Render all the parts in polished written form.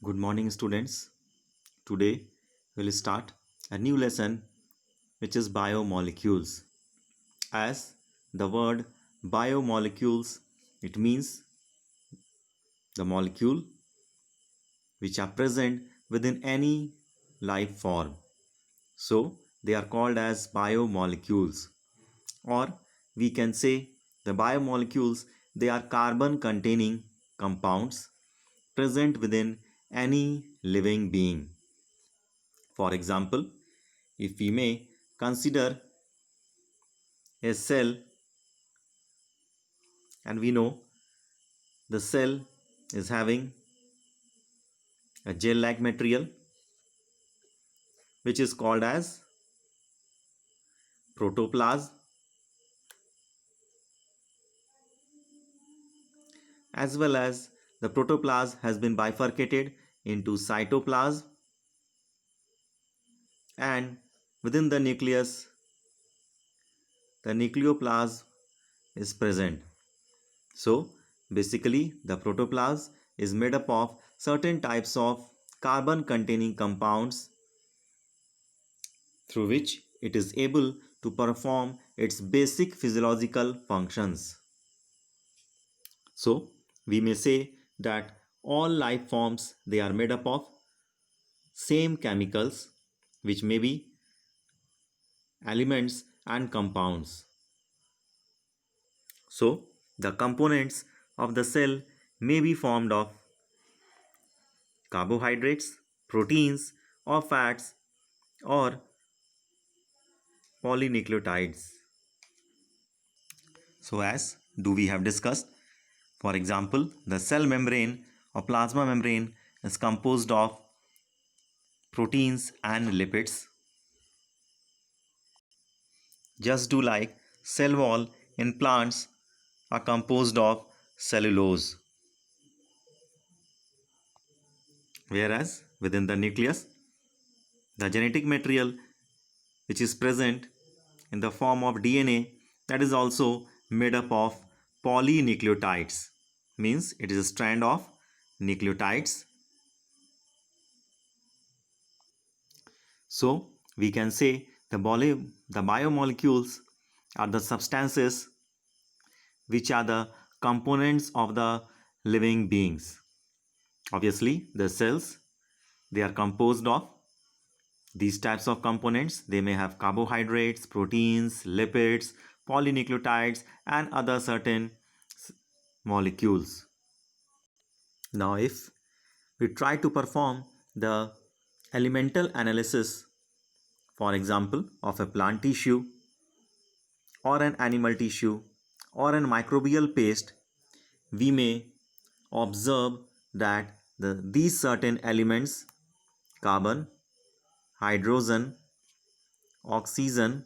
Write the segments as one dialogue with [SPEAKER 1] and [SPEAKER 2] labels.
[SPEAKER 1] Good morning, students. Today we'll start a new lesson which is biomolecules. As the word biomolecules, it means the molecule which are present within any life form. So they are called as biomolecules, or we can say the biomolecules, they are carbon containing compounds present within any living being. For example, if we may consider a cell, and we know the cell is having a gel-like material which is called as protoplasm, as well as the protoplasm has been bifurcated into cytoplasm, and within the nucleus the nucleoplasm is present. So basically the protoplasm is made up of certain types of carbon containing compounds through which it is able to perform its basic physiological functions. So we may say that all life forms, they are made up of same chemicals, which may be elements and compounds. So the components of the cell may be formed of carbohydrates, proteins or fats, or polynucleotides. So as do we have discussed, for example, the cell membrane or plasma membrane is composed of proteins and lipids. Just do like cell wall in plants are composed of cellulose. Whereas within the nucleus, the genetic material which is present in the form of DNA, that is also made up of polynucleotides. Means it is a strand of nucleotides. So we can say the biomolecules are the substances which are the components of the living beings. Obviously, the cells, they are composed of these types of components. They may have carbohydrates, proteins, lipids, polynucleotides, and other certain molecules. Now, if we try to perform the elemental analysis, for example, of a plant tissue or an animal tissue or an microbial paste, we may observe that these certain elements, carbon, hydrogen, oxygen,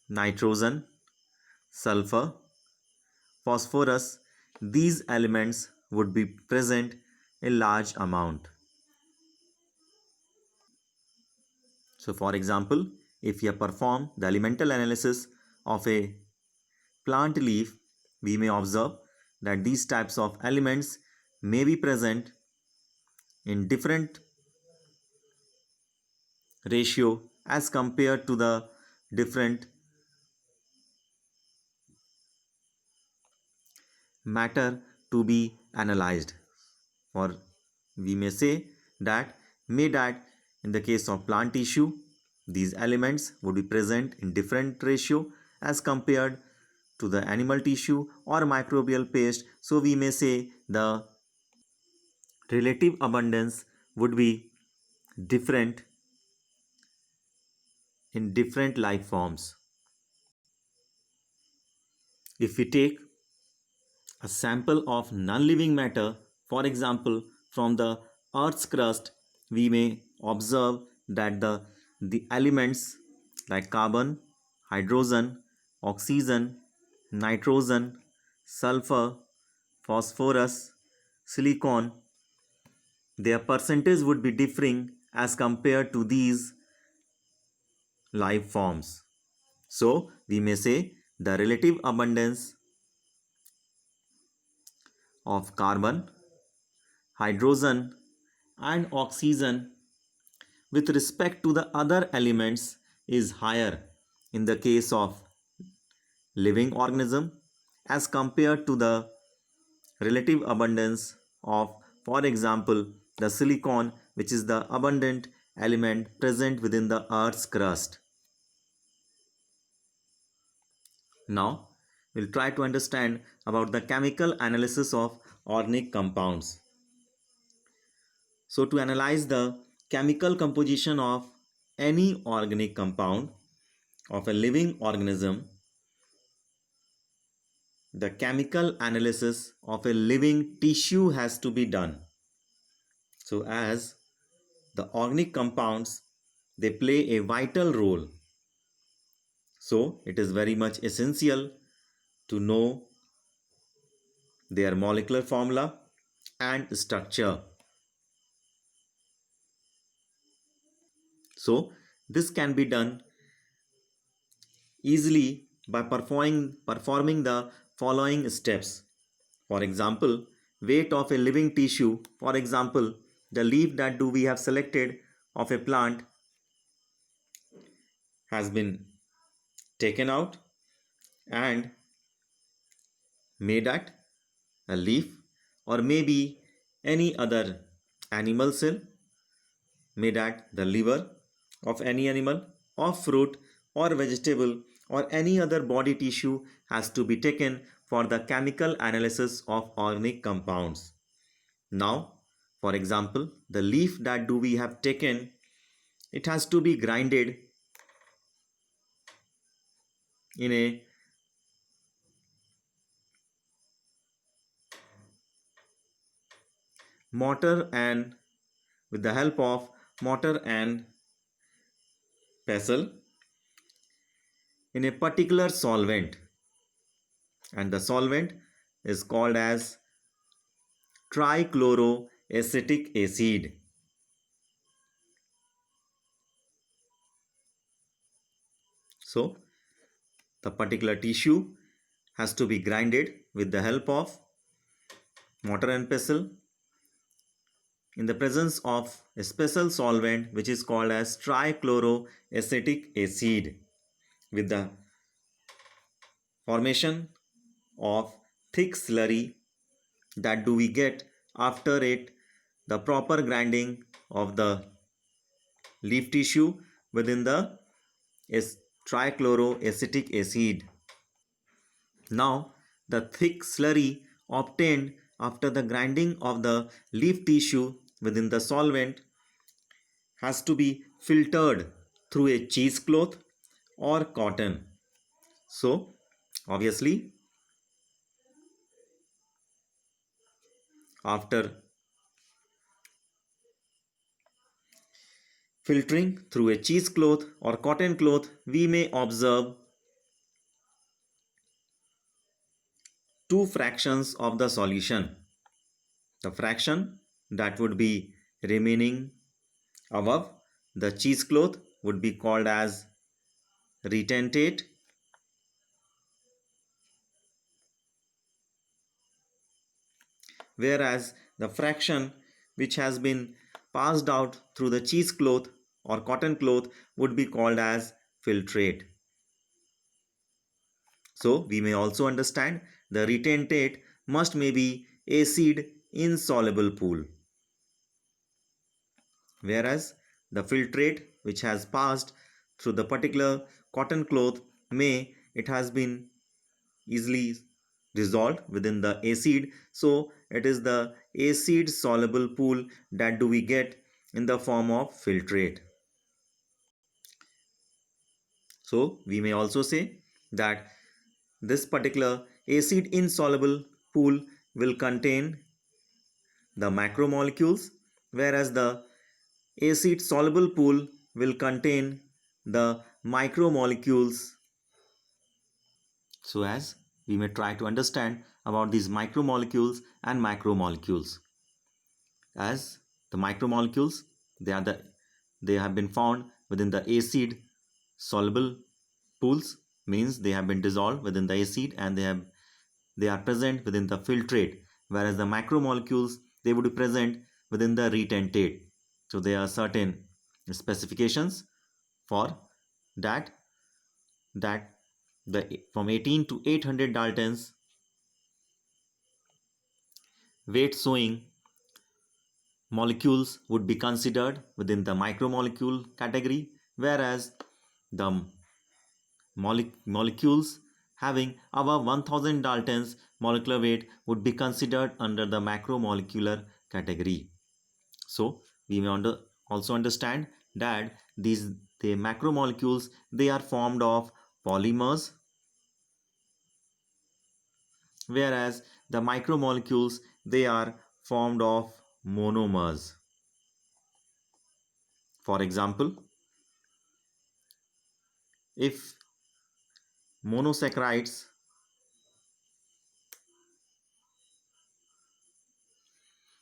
[SPEAKER 1] nitrogen, sulfur, phosphorus, these elements would be present in large amount. So for example, if we perform the elemental analysis of a plant leaf, we may observe that these types of elements may be present in different ratio as compared to the different matter to be analyzed. Or we may say that in the case of plant tissue, these elements would be present in different ratio as compared to the animal tissue or microbial paste. So we may say the relative abundance would be different in different life forms. If we take a sample of non-living matter, for example, from the Earth's crust, we may observe that the elements like carbon, hydrogen, oxygen, nitrogen, sulfur, phosphorus, silicon, their percentage would be differing as compared to these life forms. So, we may say the relative abundance of carbon, hydrogen and oxygen with respect to the other elements is higher in the case of living organism as compared to the relative abundance of, for example, the silicon, which is the abundant element present within the earth's crust. Now we'll try to understand about the chemical analysis of organic compounds. So to analyze the chemical composition of any organic compound of a living organism, the chemical analysis of a living tissue has to be done. So as the organic compounds, they play a vital role. So it is very much essential to know their molecular formula and structure. So this can be done easily by performing the following steps. For example, weight of a living tissue. For example, the leaf that do we have selected of a plant has been taken out and made at a leaf, or maybe any other animal cell made at the liver of any animal or fruit or vegetable or any other body tissue has to be taken for the chemical analysis of organic compounds. Now, for example, the leaf that do we have taken, it has to be grinded in a mortar and with the help of mortar and pestle in a particular solvent, and the solvent is called as trichloroacetic acid. So the particular tissue has to be grinded with the help of mortar and pestle in the presence of a special solvent which is called as trichloroacetic acid, with the formation of thick slurry that do we get after it the proper grinding of the leaf tissue within the trichloroacetic acid. Now the thick slurry obtained after the grinding of the leaf tissue within the solvent has to be filtered through a cheesecloth or cotton. So obviously after filtering through a cheesecloth or cotton cloth, we may observe two fractions of the solution. The fraction that would be remaining above the cheesecloth would be called as retentate, whereas the fraction which has been passed out through the cheesecloth or cotton cloth would be called as filtrate. So we may also understand the retentate must may be acid insoluble pool, whereas the filtrate which has passed through the particular cotton cloth may it has been easily dissolved within the acid, so it is the acid soluble pool that do we get in the form of filtrate. So we may also say that this particular acid insoluble pool will contain the macromolecules, whereas the acid soluble pool will contain the micromolecules. So as we may try to understand about these micromolecules and macromolecules. As the micromolecules, they have been found within the acid soluble pools, means they have been dissolved within the acid and they are present within the filtrate, whereas the macromolecules, they would be present within the retentate. So there are certain specifications for that the from 18 to 800 Daltons weight showing molecules would be considered within the micromolecule category, whereas the molecules having above 1000 Daltons molecular weight would be considered under the macromolecular category. So we may also understand that the macromolecules, they are formed of polymers, whereas the micromolecules, they are formed of monomers. For example, if monosaccharides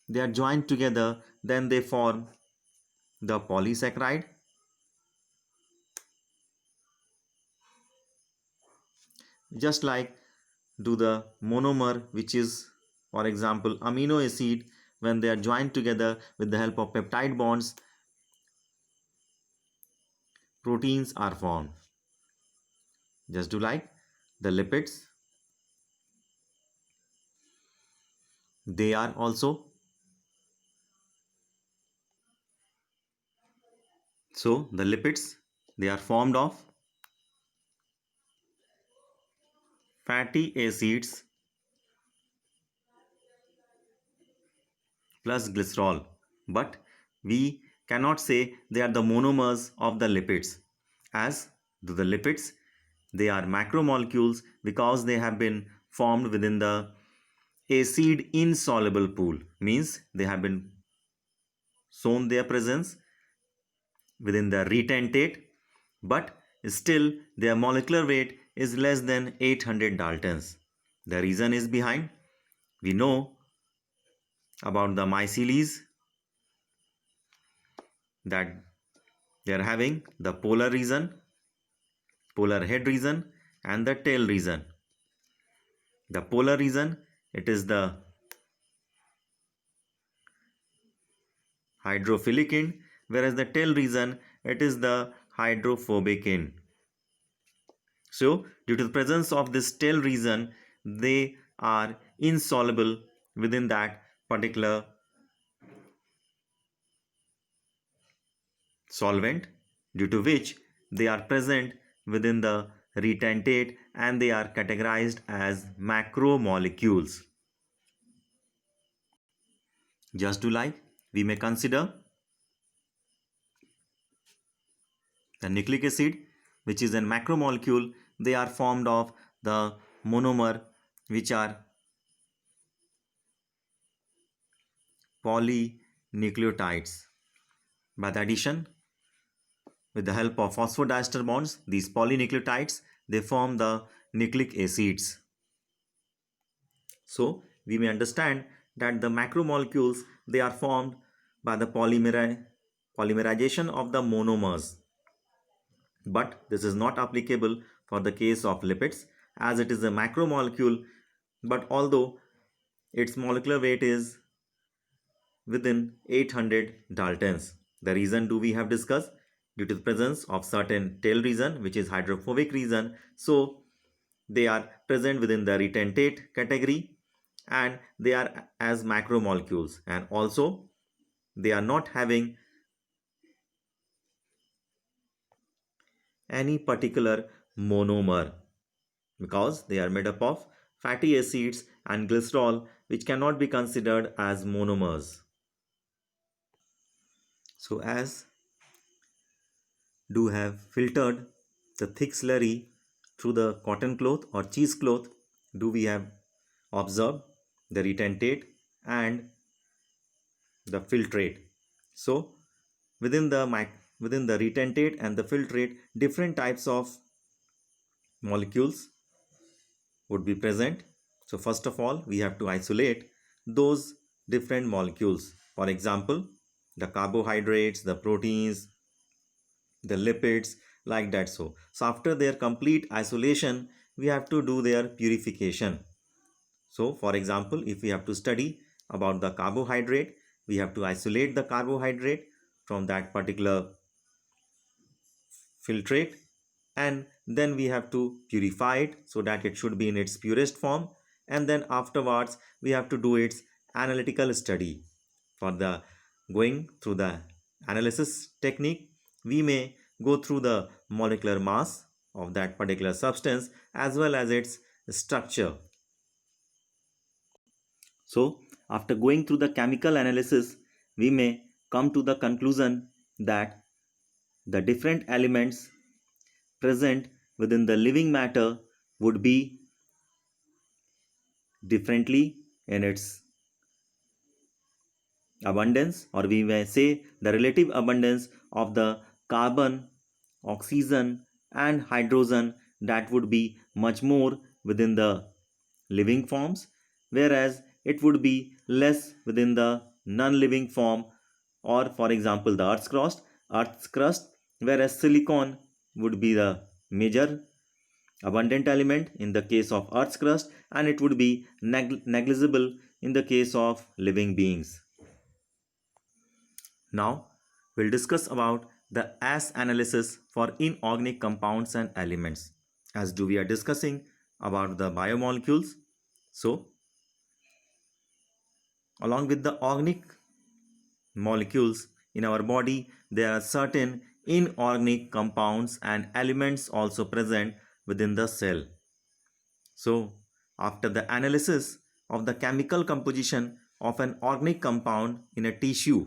[SPEAKER 1] they are joined together, then they form the polysaccharide. Just like do the monomer, which is for example amino acid, when they are joined together with the help of peptide bonds, proteins are formed. Just do like the lipids, they are also. So the lipids, they are formed of fatty acids plus glycerol, but we cannot say they are the monomers of the lipids, as do the lipids, they are macromolecules because they have been formed within the acid insoluble pool, means they have been shown their presence within the retentate, but still their molecular weight is less than 800 Daltons. The reason is behind, we know about the myceles that they are having the polar region, polar head region, and the tail region. The polar region, it is the hydrophilic end, whereas the tail region, it is the hydrophobic end. So due to the presence of this tail region, they are insoluble within that particular solvent, due to which they are present within the retentate and they are categorized as macromolecules. Just to like, we may consider the nucleic acid, which is a macromolecule. They are formed of the monomer, which are polynucleotides. By the addition with the help of phosphodiester bonds, these polynucleotides, they form the nucleic acids. So we may understand that the macromolecules, they are formed by the polymerization of the monomers. But this is not applicable for the case of lipids, as it is a macromolecule, but although its molecular weight is within 800 Daltons. The reason do we have discussed? Due to the presence of certain tail region, which is hydrophobic region, so they are present within the retentate category and they are as macromolecules, and also they are not having any particular monomer because they are made up of fatty acids and glycerol, which cannot be considered as monomers. So as do have filtered the thick slurry through the cotton cloth or cheesecloth, do we have observed the retentate and the filtrate. So within the retentate and the filtrate, different types of molecules would be present. So first of all, we have to isolate those different molecules. For example, the carbohydrates, the proteins, the lipids, like that. So after their complete isolation, we have to do their purification. So for example, if we have to study about the carbohydrate, we have to isolate the carbohydrate from that particular filtrate, and then we have to purify it so that it should be in its purest form, and then afterwards we have to do its analytical study. For the going through the analysis technique, we may go through the molecular mass of that particular substance as well as its structure. So after going through the chemical analysis, we may come to the conclusion that the different elements present within the living matter would be differently in its abundance, or we may say the relative abundance of the carbon, oxygen and hydrogen, that would be much more within the living forms, whereas it would be less within the non-living form, or for example the earth's crust, whereas silicon would be the major abundant element in the case of earth's crust, and it would be negligible in the case of living beings. Now we'll discuss about the ash analysis for inorganic compounds and elements, as we are discussing about the biomolecules. So along with the organic molecules in our body, there are certain inorganic compounds and elements also present within the cell. So after the analysis of the chemical composition of an organic compound in a tissue,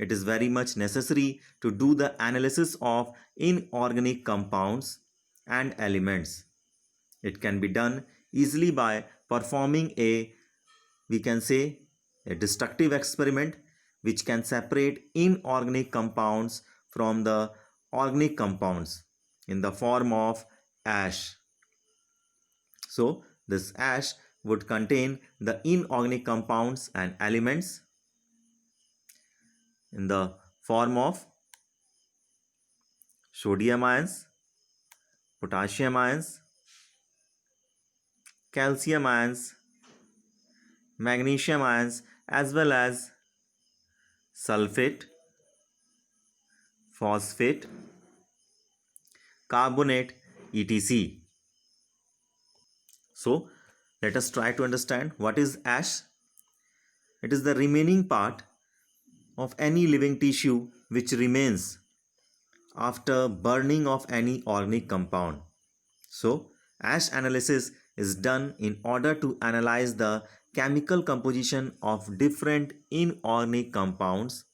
[SPEAKER 1] it is very much necessary to do the analysis of inorganic compounds and elements. It can be done easily by performing we can say, a destructive experiment which can separate inorganic compounds from the organic compounds in the form of ash. So this ash would contain the inorganic compounds and elements in the form of sodium ions, potassium ions, calcium ions, magnesium ions, as well as sulfate, phosphate, carbonate, etc. So let us try to understand what is ash. It is the remaining part of any living tissue which remains after burning of any organic compound. So ash analysis is done in order to analyze the chemical composition of different inorganic compounds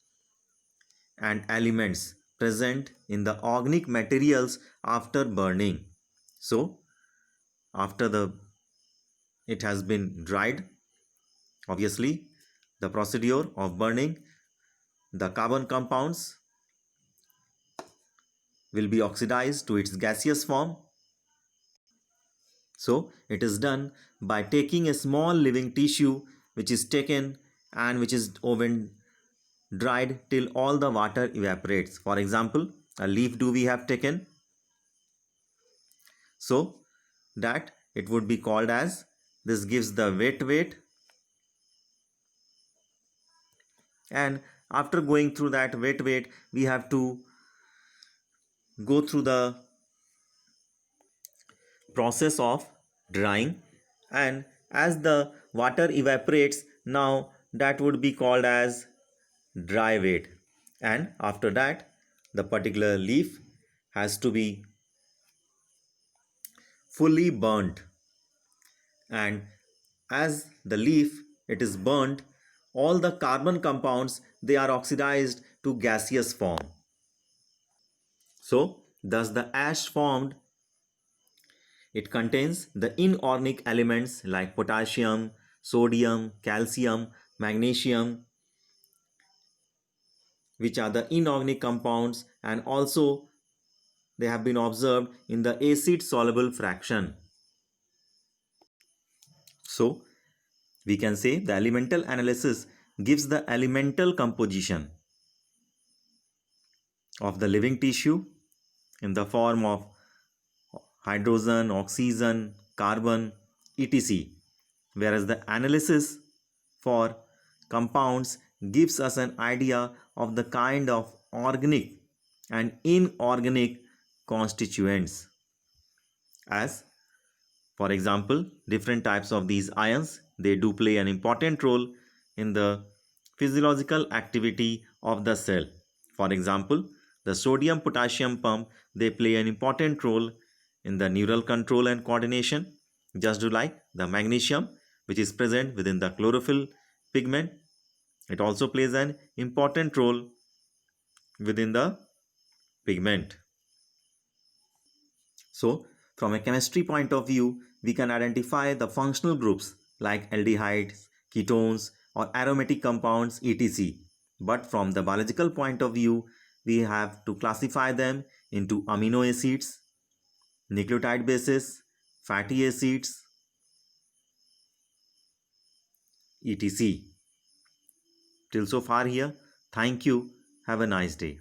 [SPEAKER 1] and elements present in the organic materials after burning. So after it has been dried, obviously the procedure of burning, the carbon compounds will be oxidized to its gaseous form. So it is done by taking a small living tissue which is taken and which is oven dried till all the water evaporates. For example, a leaf we have taken, so that it would be called as, this gives the wet weight, and after going through that wet weight we have to go through the process of drying, and as the water evaporates, now that would be called as dry weight, and after that the particular leaf has to be fully burnt, and as the leaf it is burnt, all the carbon compounds, they are oxidized to gaseous form. So thus the ash formed, it contains the inorganic elements like potassium, sodium, calcium, magnesium, which are the inorganic compounds, and also they have been observed in the acid soluble fraction. So we can say the elemental analysis gives the elemental composition of the living tissue in the form of hydrogen, oxygen, carbon, etc. Whereas the analysis for compounds gives us an idea of the kind of organic and inorganic constituents. As for example, different types of these ions, they do play an important role in the physiological activity of the cell. For example, the sodium potassium pump, they play an important role in the neural control and coordination, just like the magnesium, which is present within the chlorophyll pigment. It also plays an important role within the pigment. So, from a chemistry point of view, we can identify the functional groups like aldehydes, ketones, or aromatic compounds, etc. But from the biological point of view, we have to classify them into amino acids, nucleotide bases, fatty acids, etc. Till so far here, thank you. Have a nice day.